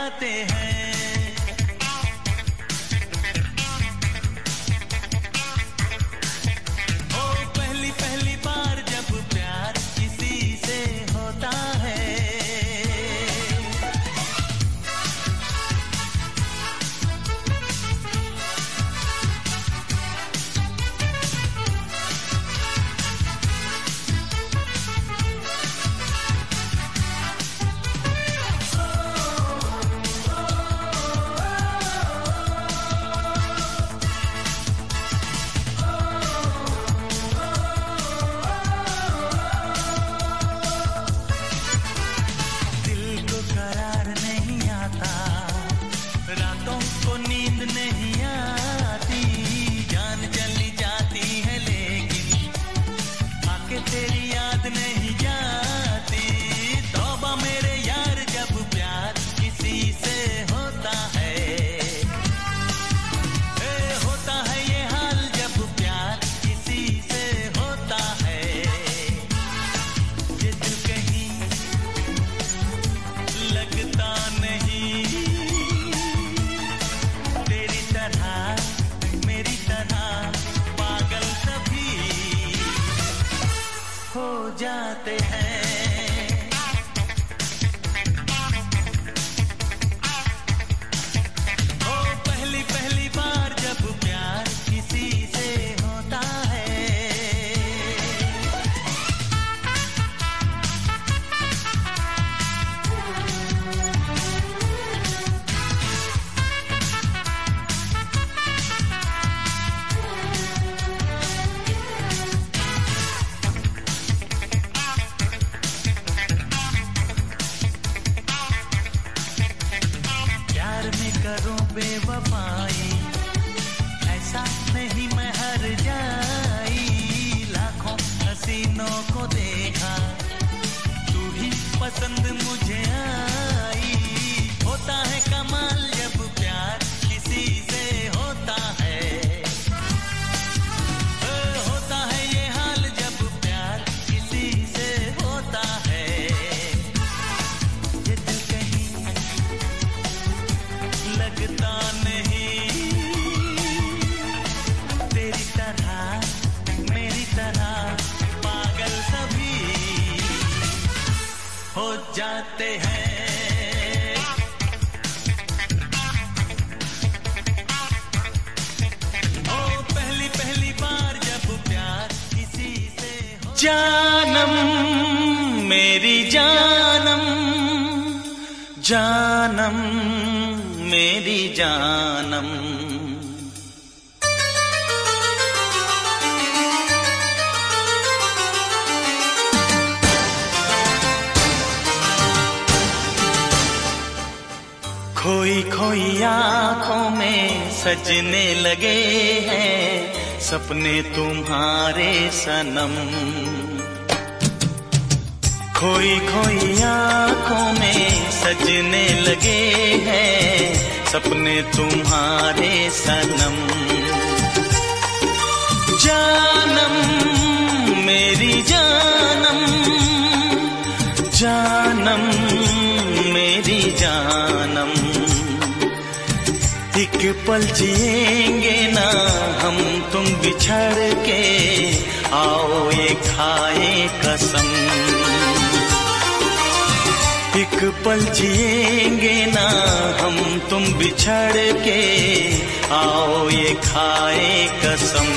जाते हैं। ओ पहली पहली बार जब प्यार किसी से होता है, जाते हैं। ओ पहली पहली बार जब प्यार किसी से होता है, करूं बेवफाई, ऐसा नहीं मैं हर जाई। लाखों हसीनों को देखा, तू ही पसंद मुझे आई। होता है कमाल जब प्यार किसी से होता है, होता है ये हाल जब प्यार किसी से होता है। ये दिल कहीं लगता नहीं, तेरी तरह मेरी तरह पागल सभी हो जाते हैं। ओ पहली पहली बार जब प्यार किसी से हो, जानम मेरी जानम, जानम मेरी जानम। खोई खोई आँखों में सजने लगे हैं सपने तुम्हारे सनम। खोई खोई आँखों में सजने लगे हैं सपने तुम्हारे सनम। जानम मेरी जानम, जानम मेरी जानम। एक पल जिएंगे ना हम तुम बिछड़ के, आओ ये खाए कसम। एक पल जिएंगे ना हम तुम बिछड़ के, आओ ये खाए कसम।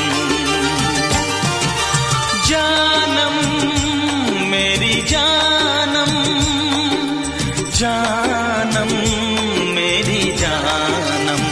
जानम मेरी जानम, जानम मेरी जानम।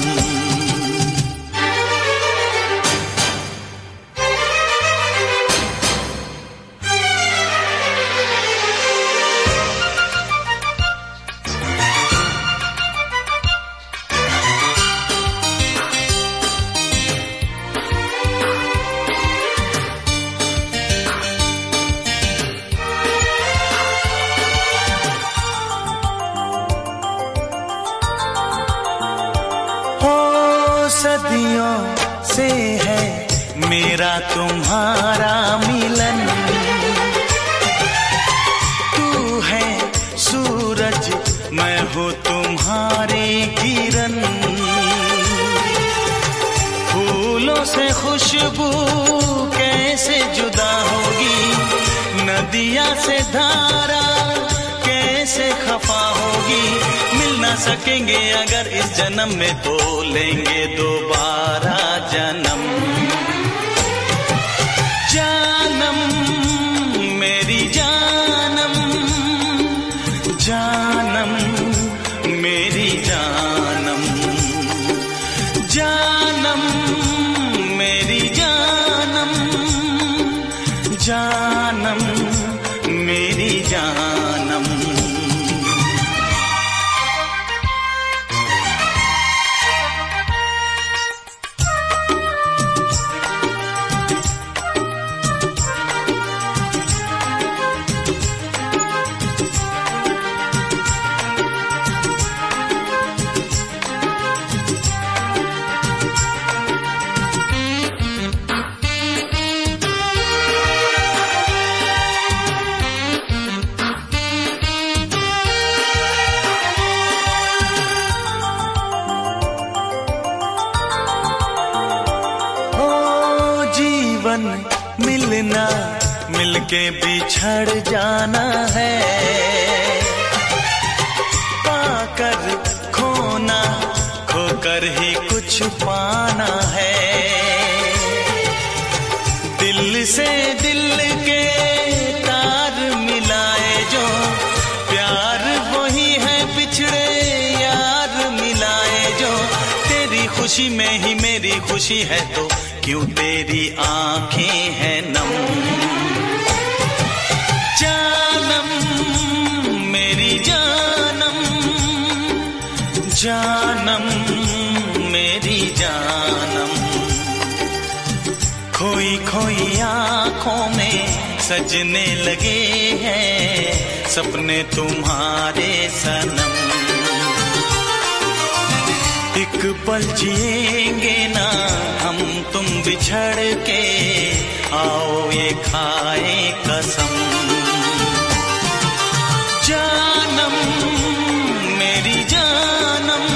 सदियों से है मेरा तुम्हारा मिलन। तू है सूरज मैं हो तुम्हारी किरण, फूलों से खुशबू कैसे जुदा होगी, नदिया से धारा कैसे खफा होगी। मिल ना सकेंगे अगर इस जन्म में तो लेंगे दोबारा जन्म। जानम मेरी जानम, जानम मेरी जानम, जानम मेरी जानम, जानम मेरी जानम। मिलना मिलके बिछड़ जाना है, पाकर खोना खोकर ही कुछ पाना है। दिल से दिल के तार मिलाए जो, प्यार वही है बिछड़े यार मिलाए जो। तेरी खुशी में ही मेरी खुशी है तो क्यों तेरी आंखें हैं नम। जानम मेरी जानम, जानम मेरी जानम। खोई खोई आंखों में सजने लगे हैं सपने तुम्हारे सनम। एक पल जिएंगे ना हम तुम बिछड़ के, आओ ये खाए कसम। जानम मेरी जानम,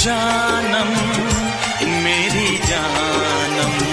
जानम मेरी जानम।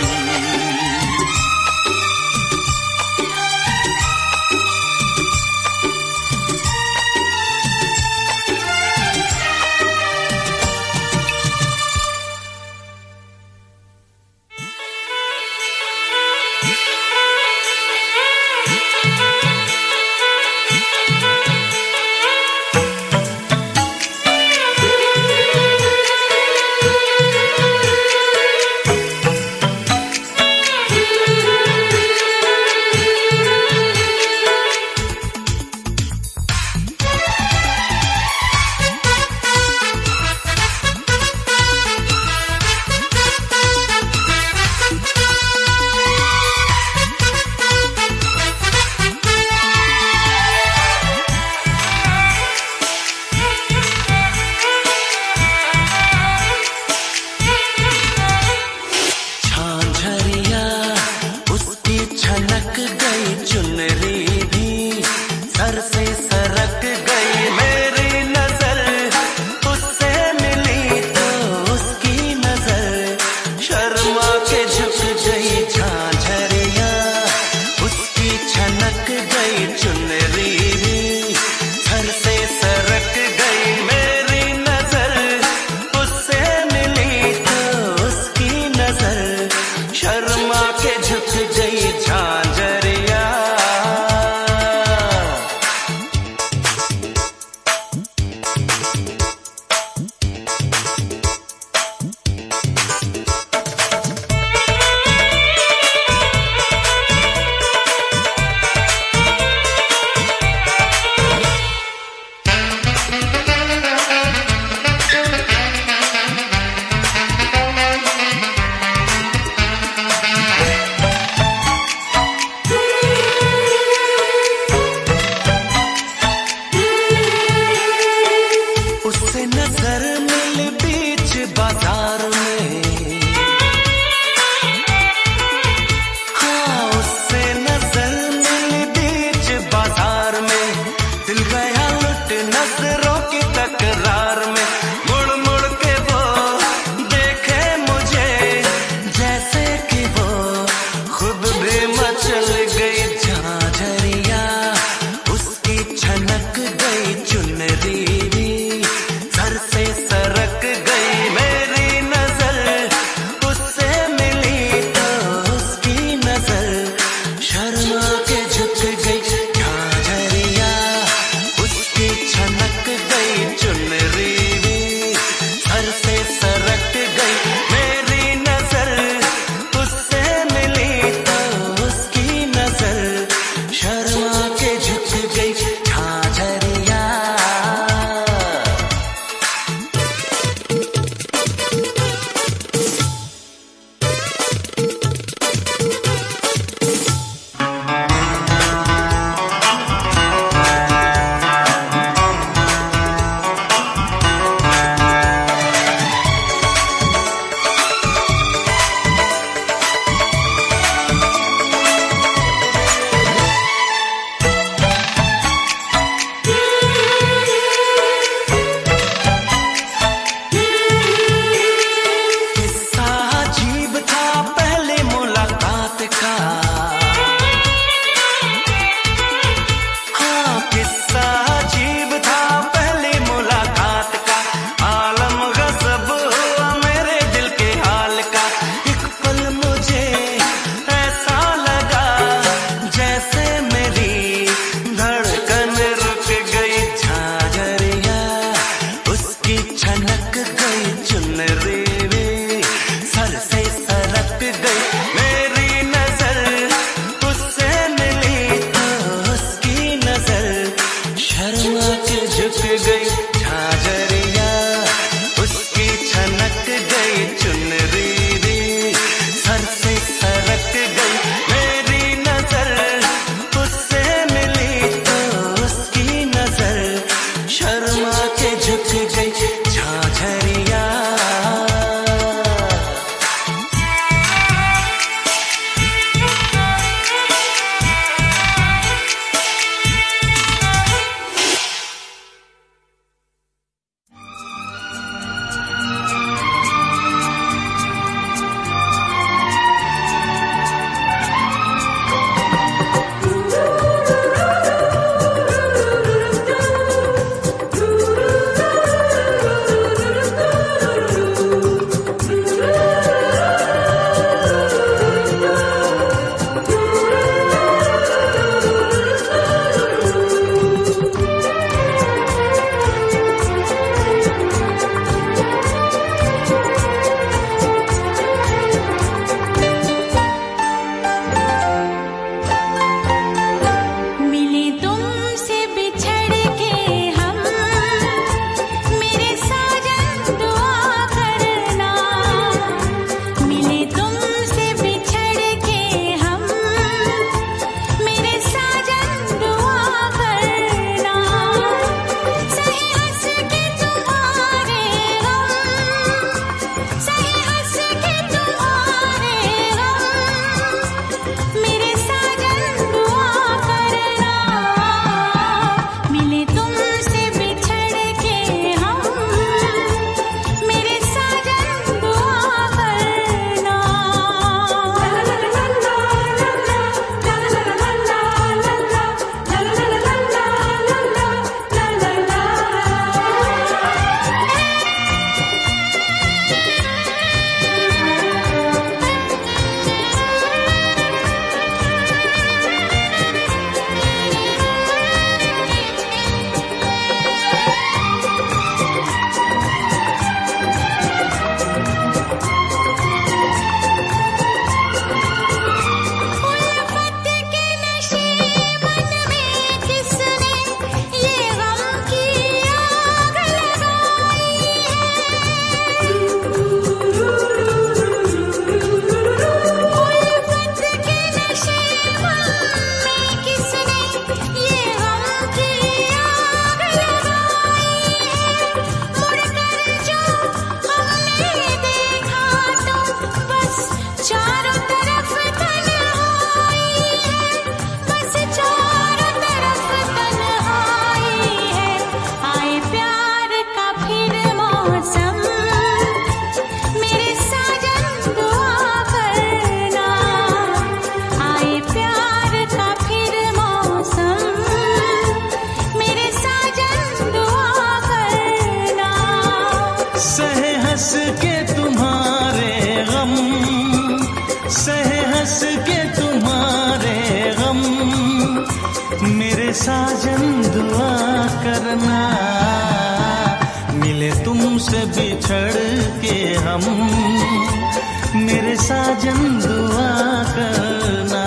मेरे साजन दुआ करना, मिले तुमसे बिछड़ के हम, मेरे साजन दुआ करना।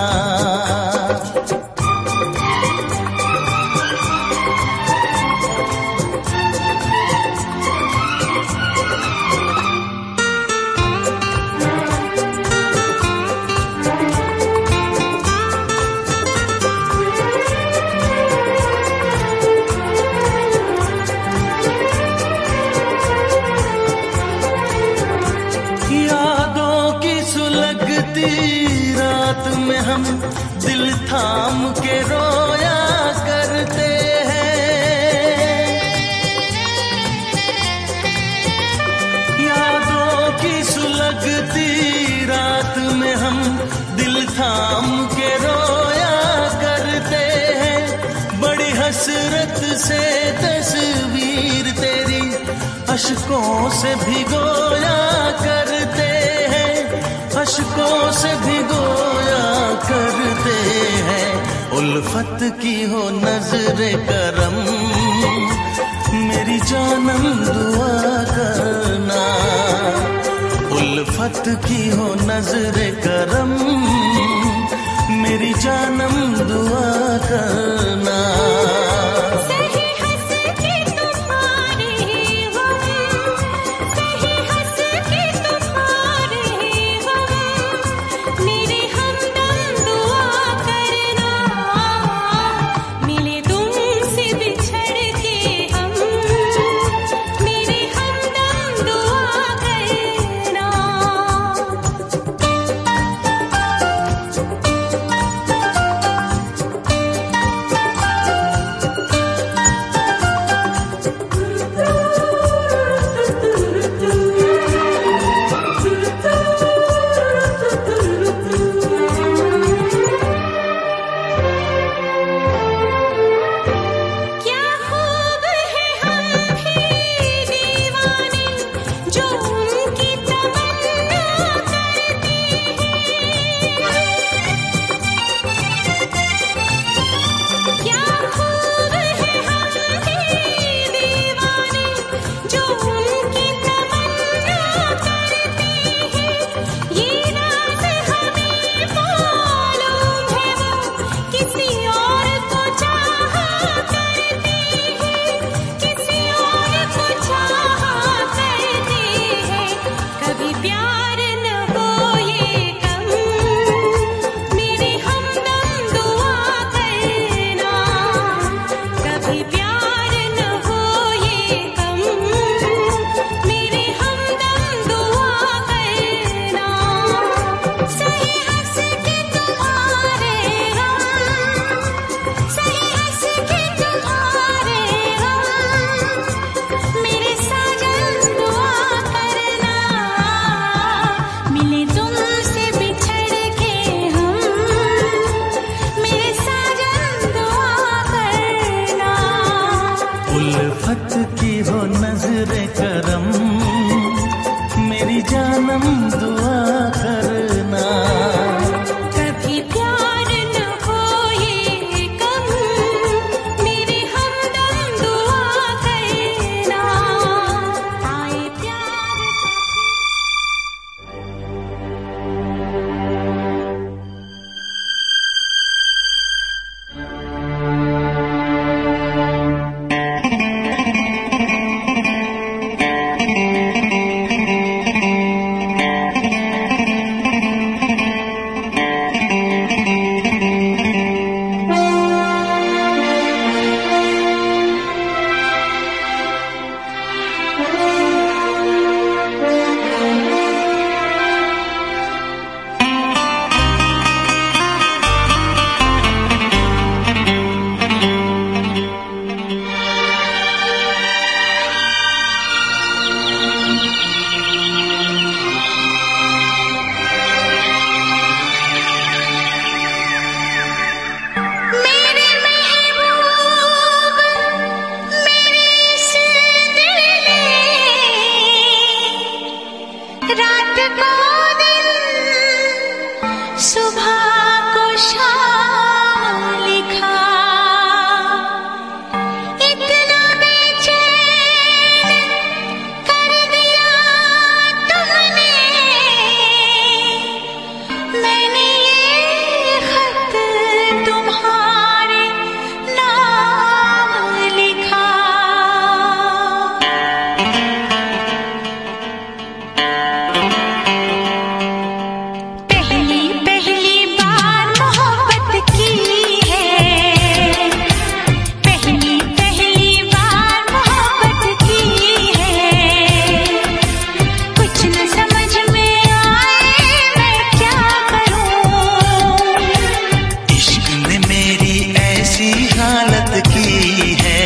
रात में हम दिल थाम के रोया करते हैं, यादों की सुलगती रात में हम दिल थाम के रोया करते हैं। बड़ी हसरत से तस्वीर तेरी अश्कों से भिगोया करते हैं, अश्कों से भिगोया करते हैं। उल्फत की हो नजरे करम, मेरी जानम दुआ करना। उल्फत की हो नजरे करम, मेरी जानम दुआ करना। उल्फत की हो नजरे करम, मेरी जानम दुआ करना। कभी प्यार न हो ये कम, मेरे हमदम दुआ करना। आए प्यार हालत की है,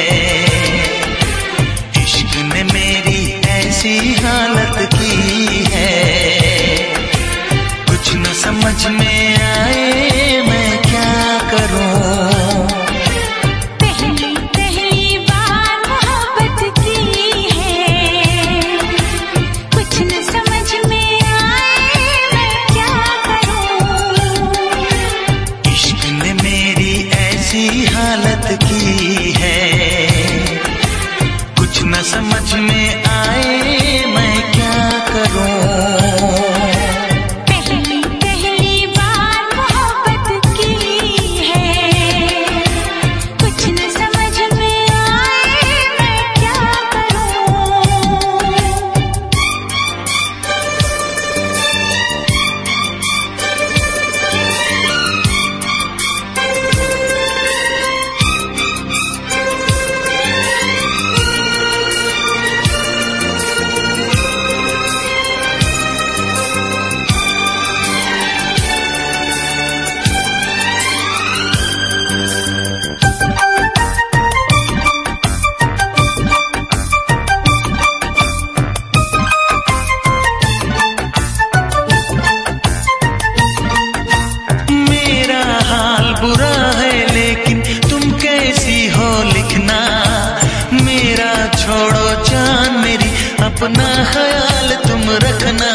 इश्क ने मेरी ऐसी हालत की है। कुछ न समझ में आए मैं क्या करूं। पहली बार मोहब्बत की है, कुछ न समझ में आए मैं क्या करूं। इश्क ने मेरी ऐसी हालत की है, कुछ न समझ में आए मैं क्या करूं। पहली बार मोहब्बत की है, कुछ न समझ में आए मैं क्या करूं। मेरा हाल बुरा है लेकिन तुम कैसी हो लिखना। मेरा छोड़ो जान मेरी, अपना ख्याल तुम रखना।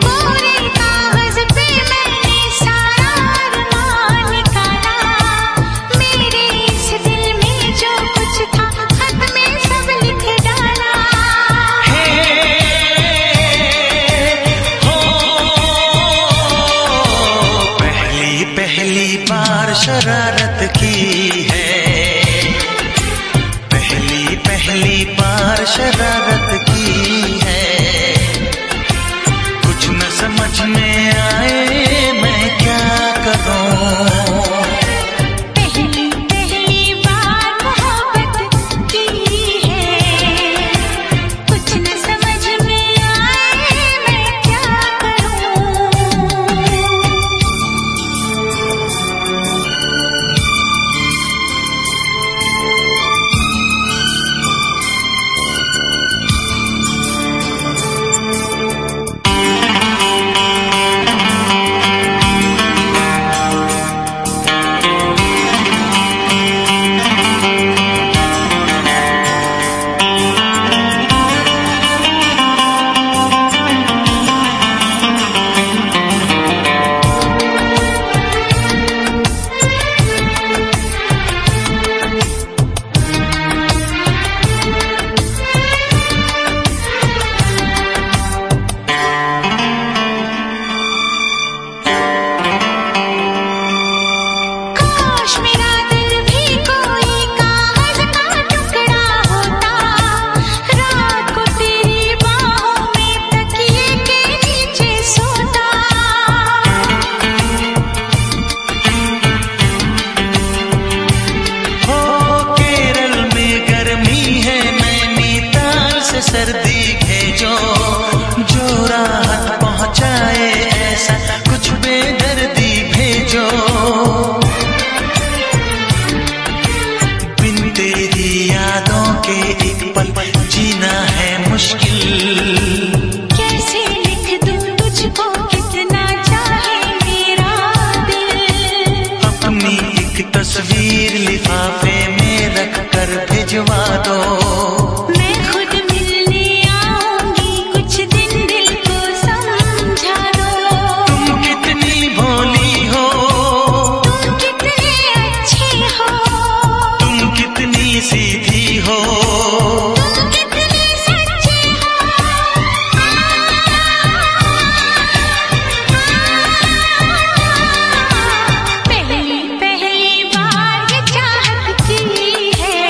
पूरे कागज पे मैंने सारा अरमान निकाला, मेरे इस दिल में जो कुछ था खत में सब लिख डाला। पहली बार शरारत की है, पहली बार शरारत की है। कुछ न समझ में आए मैं क्या करूं। पहली बार मोहब्बत की है, कुछ न समझ में आए मैं क्या करूं। काश मेरा दिल भी कोई कागज का टुकड़ा होता, रात को तेरी बाहों में तकिए के नीचे सोता। हो केरल में गर्मी है, नैनीताल से सर्दी भेजो, जो राहत पहुंचाए ऐसा कुछ बेदर्दी भेजो। बिन तेरी यादों के एक पल जीना है मुश्किल। कैसे लिख दूं तुझको कितना चाहे मेरा दिल। अपनी एक तस्वीर लिफाफे में रख कर भिजवा दो। मैं खुद मिलने आऊंगी, कुछ दिन दिल को समझा दो। तुम कितनी भोली हो, तुम कितने अच्छे हो, तुम कितनी सीधी हो। तुम कितने सच्चे हो। पहली बार ये चाहत की है,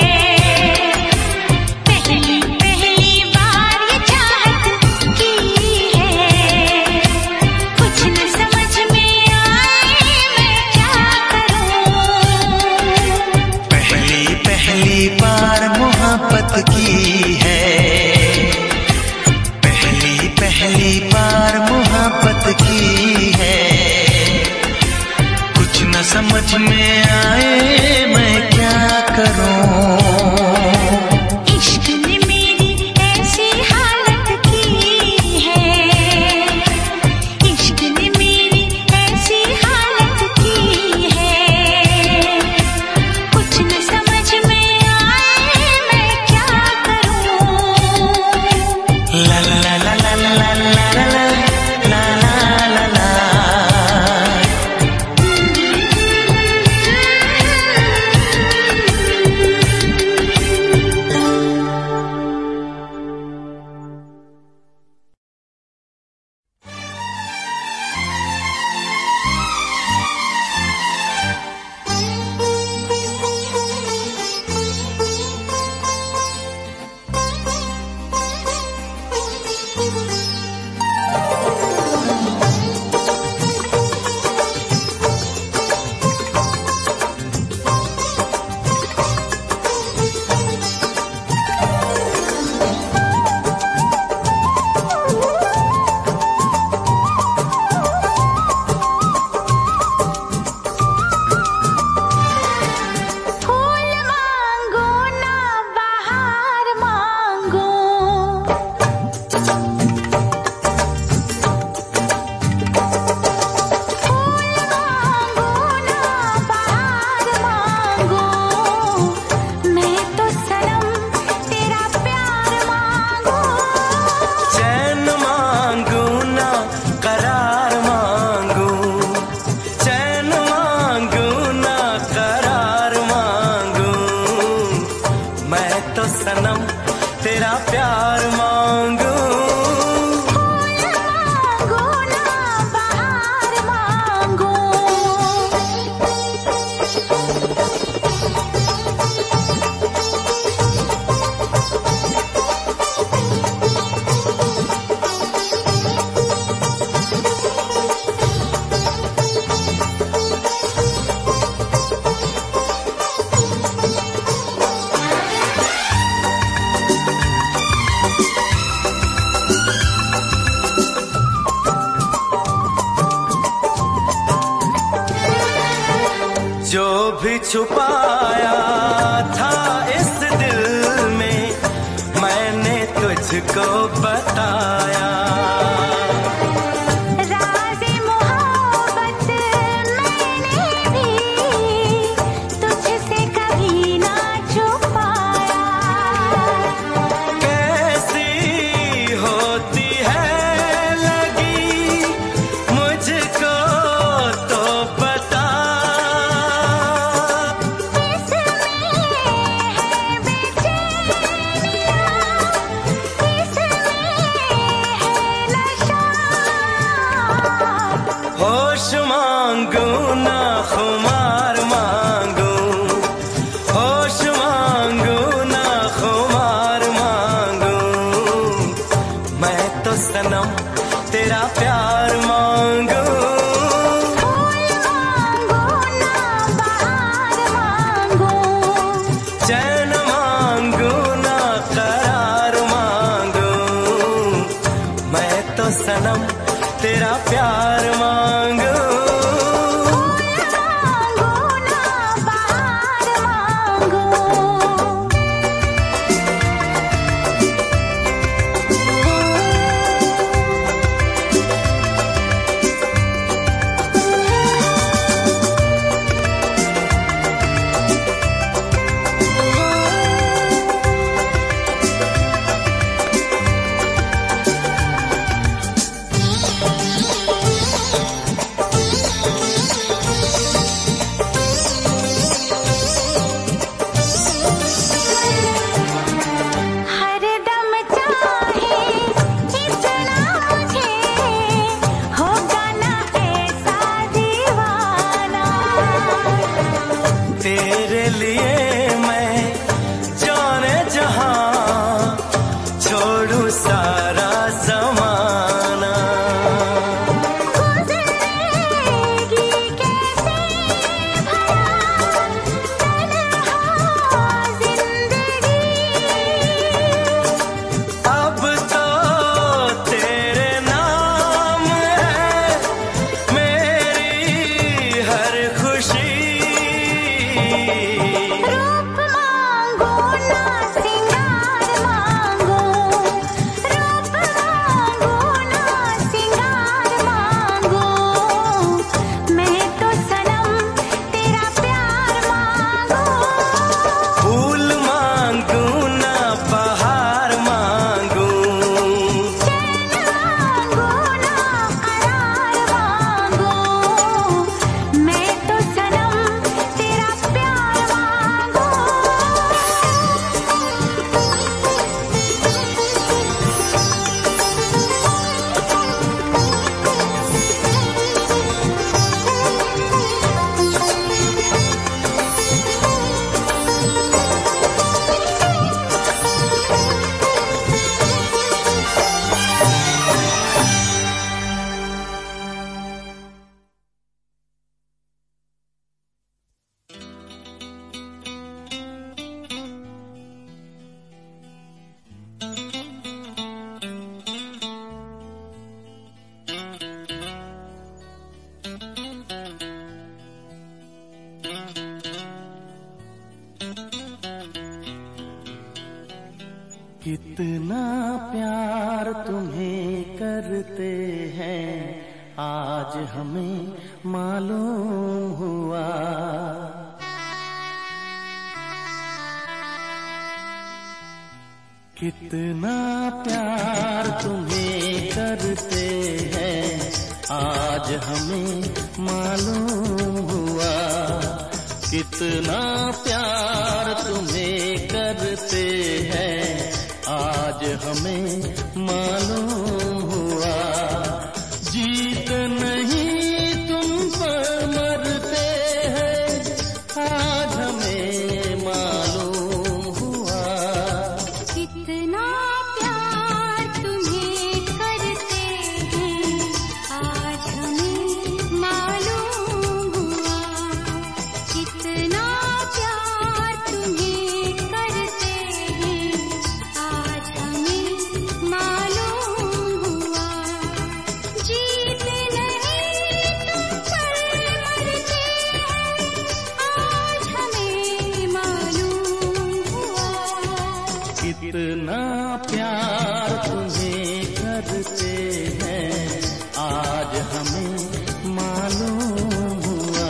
छुपाया था इस दिल में, मैंने तुझको बताया। होश मांगू ना खुमार मांगू, होश मांगू ना खुमार मांगू, मैं तो सनम तेरा प्यार मांगू। फूल मांगो ना बहार मांगो, चैन मांगू ना करार मांगू, मैं तो सनम तेरा प्यार मांगू। तेरे लिए मैं जाने जहां छोड़ू सारा ज़माना। गुज़रेगी कैसे भला तन्हा ज़िंदगी, अब तो तेरे नाम है मेरी हर खुशी। रूप मांगो ना सिंगार मांगो, रूप मांगो ना सिंगार मांगो, मैं तो सनम तेरा प्यार मांगो। फूल मांगू ना बहार मांगू, चैन मांगो ना करार मांगो, मैं तो सनम तेरा प्यार मांगो। कितना प्यार तुम्हें करते हैं आज हमें मालूम हुआ। कितना प्यार तुम्हें करते हैं आज हमें मालूम हुआ। कितना प्यार तुम्हें करते हैं आज हमें मालूम हुआ। जीत नहीं तुम पर मरते हैं आज हमें मालूम हुआ। कितना प्यार तुम्हें करते हैं आज हमें मालूम हुआ। कितना प्यार तुम्हें करते हैं आज हमें मालूम हुआ। जीत हमें मालूम हुआ।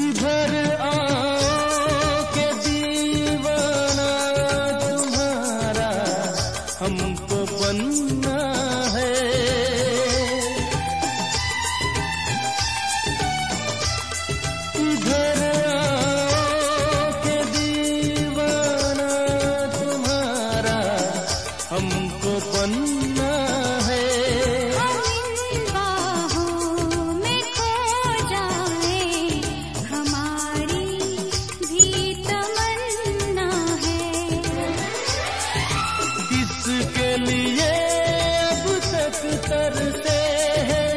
इधर आओ के दीवाना तुम्हारा हमको बनना है। इधर आओ के दीवाना तुम्हारा हमको बनना है। इसके लिए अब तक करते हैं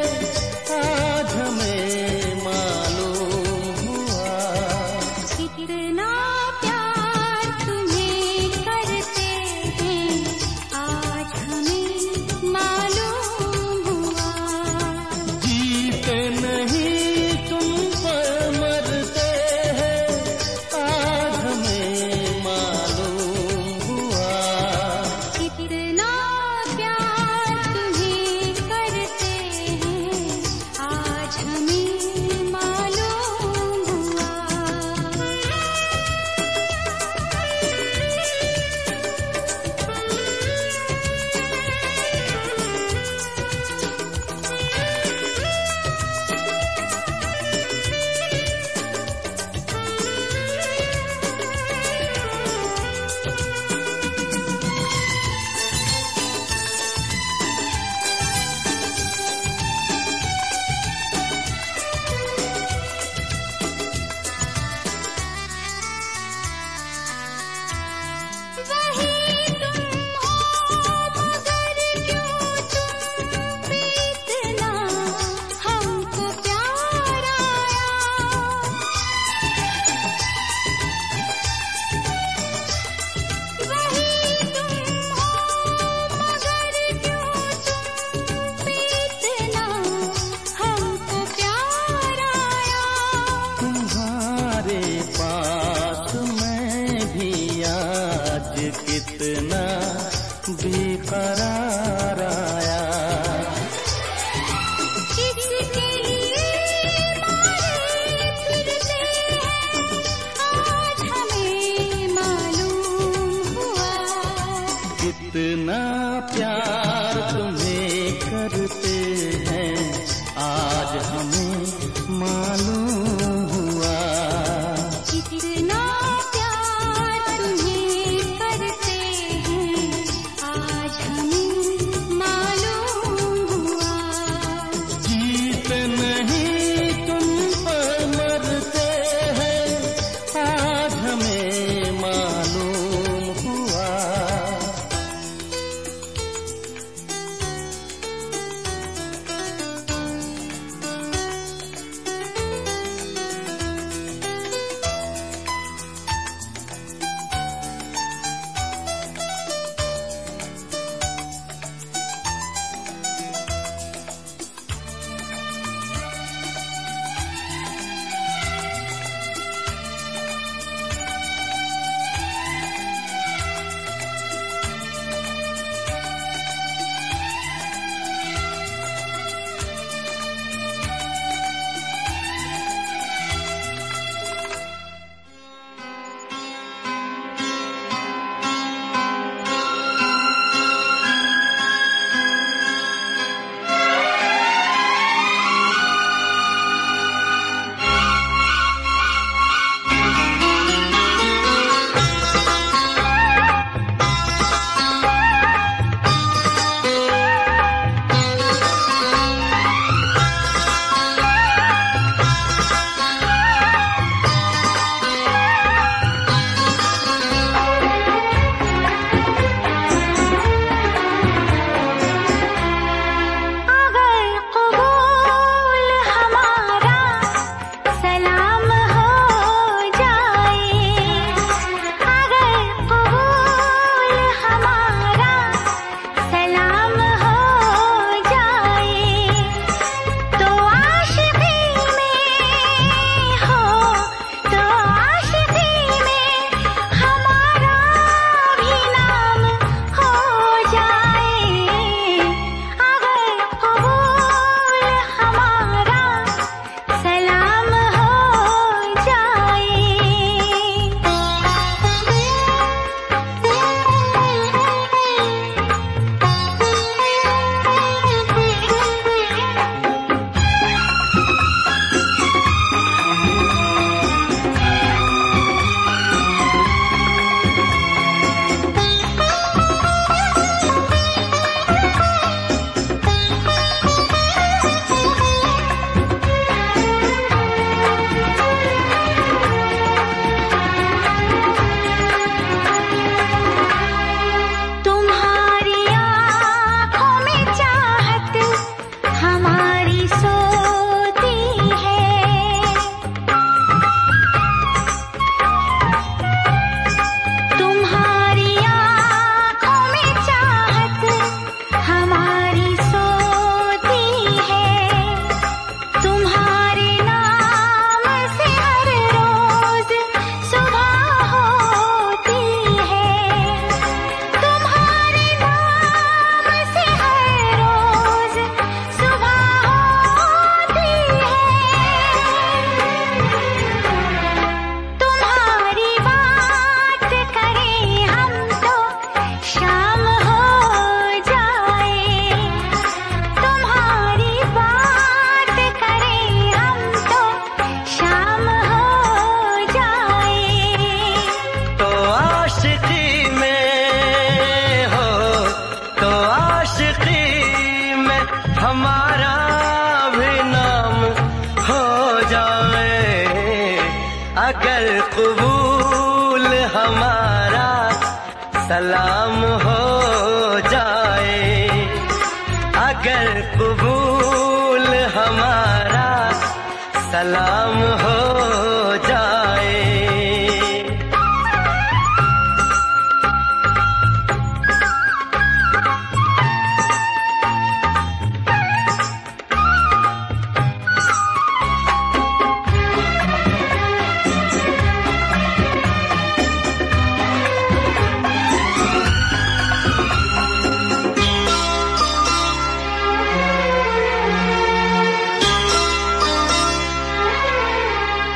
आज हमें मालूम हुआ। कितना प्यार तुम्हें करते हैं आज हमें मालूम हुआ। जीते नहीं तुम पर मरते हैं आज हमें मालूम हुआ। कितना प्यार तुम्हें करते हैं आज हमें मालूम हुआ। कितना बेकरार आया। किसके लिए मारे फिरते हैं आज हमें मालूम हुआ। कितना प्यार तुम्हें करते हैं आज हमें मालूम हुआ। कितना प्यार तुम्हें करते हैं आज हमें मालूम हुआ। जीत नहीं तुम पर मरते हैं आज हमें मालूम हुआ। कबूल हमारा सलाम हो जाए, अगर कबूल हमारा सलाम हो जाए।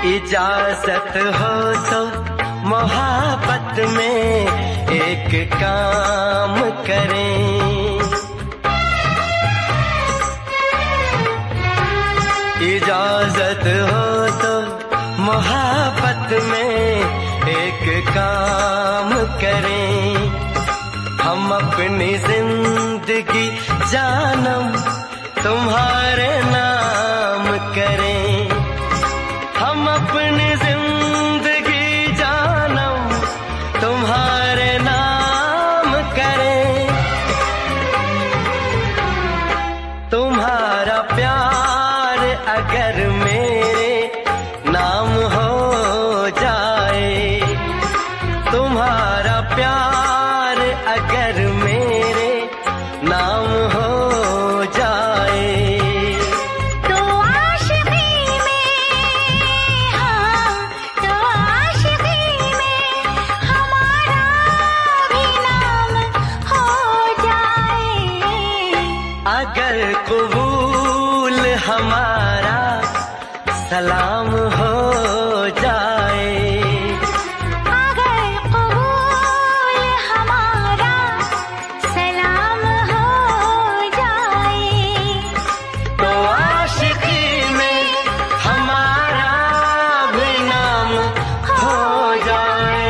इजाजत हो तो मोहब्बत में एक काम करें, इजाजत हो तो मोहब्बत में एक काम करें। हम अपनी जिंदगी जानम तुम्हारे नाम करें, हम अपनी जिंदगी जानम तुम्हारे नाम करें। तुम्हारा प्यार अगर मेरे नाम हो जाए, तुम्हारा प्यार अगर मेरे नाम हो जाए, अगर कबूल हमारा सलाम हो जाए, अगर कबूल हमारा सलाम हो जाए, तो आशिकी में हमारा भी नाम हो जाए।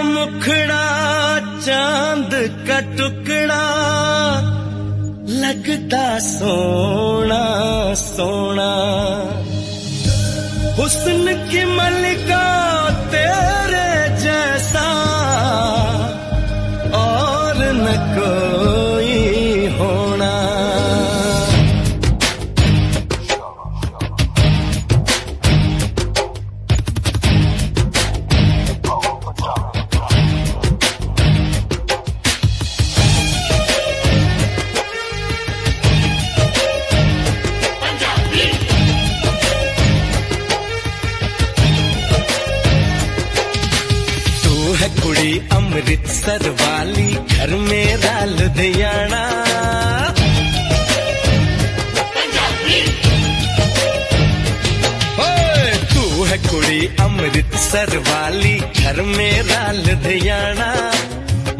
मुखड़ा चांद का टुकड़ा लगता सोना सोना, हुस्न की मलिका तेरे जैसा और न कोई होना। कुड़ी अमृतसर वाली घर मेरा लुधियाना, तू है कुड़ी अमृतसर वाली घर मेरा लुधियाना।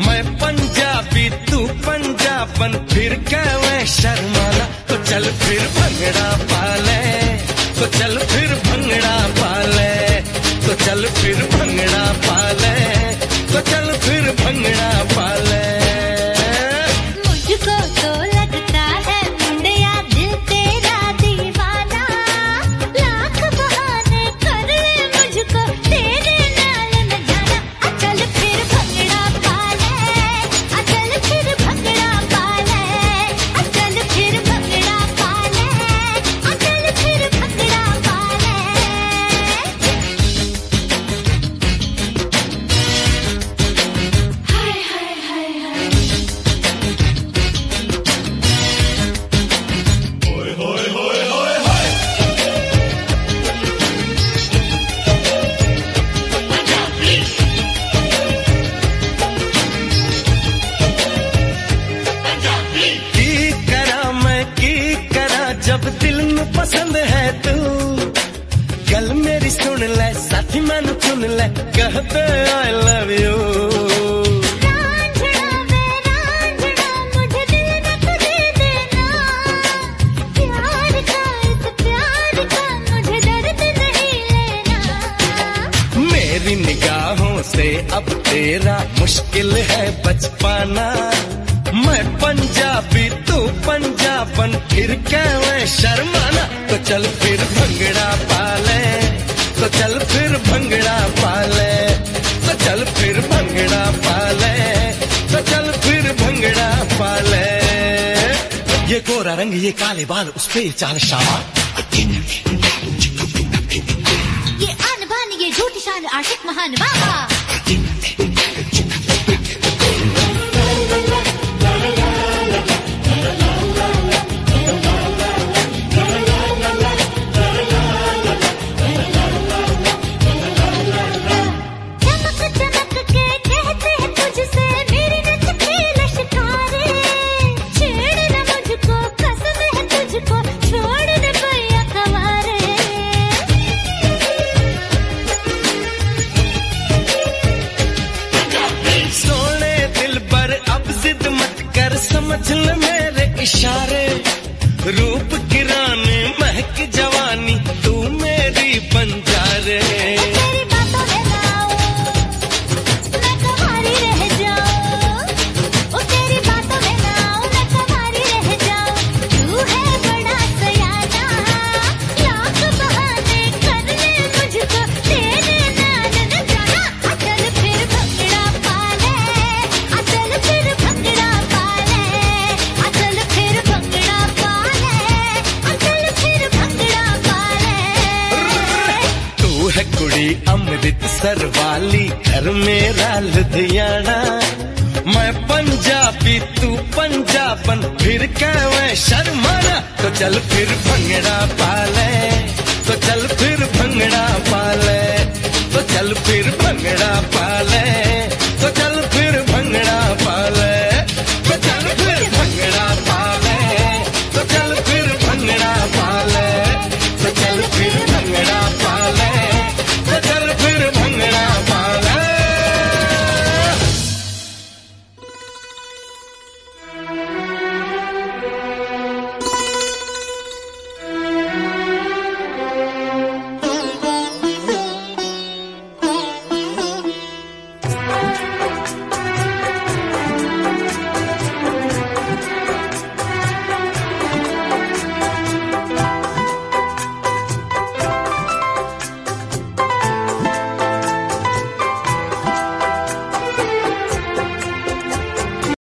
मैं पंजाबी तू पंजाबन फिर कहवे शर्माना, तो चल फिर भंगड़ा पाले, तो चल फिर भंगड़ा पाले, तो चल फिर भंगड़ा पाले, तो चल फिर भंगड़ा पाले। मुझको तो लगता है मुंडिया दिल तेरा दीवाना, लाख बहाने कर ले मुझको तेरे नाल न जाना। चल फिर भंगड़ा पाले, चल फिर भंगड़ा पाले, चल फिर भंगड़ा पाले, चल फिर भंगड़ा पाले। सुन ले कहते आई लव यू। रांझना मैं रांझना मुझे दिल में तुझे देना, प्यार का इस प्यार का मुझे दर्द नहीं लेना। मेरी निगाहों से अब तेरा मुश्किल है बच पाना। मैं पंजाबी तू पंजाबन फिर क्या मैं शर्माना। तो चल फिर भंगड़ा पाले, तो चल फिर भंगड़ा पाले, तो चल फिर भंगड़ा पाले, तो चल फिर भंगड़ा पाले। ये गोरा रंग ये काले बाल उस पे चाल शामा, ये आन बान ये झूठी शान आशिक महान बाबा। समझ ले मेरे इशारे, रूप की रानी महक जवानी तू मेरी बंजारे। तेरी बातों में ना आऊं, मैं तुम्हारी रह जाऊं। ओ तेरी बातों में ना आऊं, मैं तुम्हारी रह जाऊं। तू है बड़ा सयाना, लाख बहाने कर ले मुझको तेरे नाल न जाना। अचल फिर भंगड़ा पाले, अचल फिर भंगड़ा पाले, अचल फिर भंगड़ा पाले, अचल फिर भंगड़ा पाले। तू है कुड़ी अमृतसर वाली घर मेरा लुधियाना। मैं पंजाबी तू पंजाबन फिर क्या मैं शर्माना। तो चल फिर भंगड़ा पाले, तो चल फिर भंगड़ा पाले, तो चल फिर भंगड़ा पाले,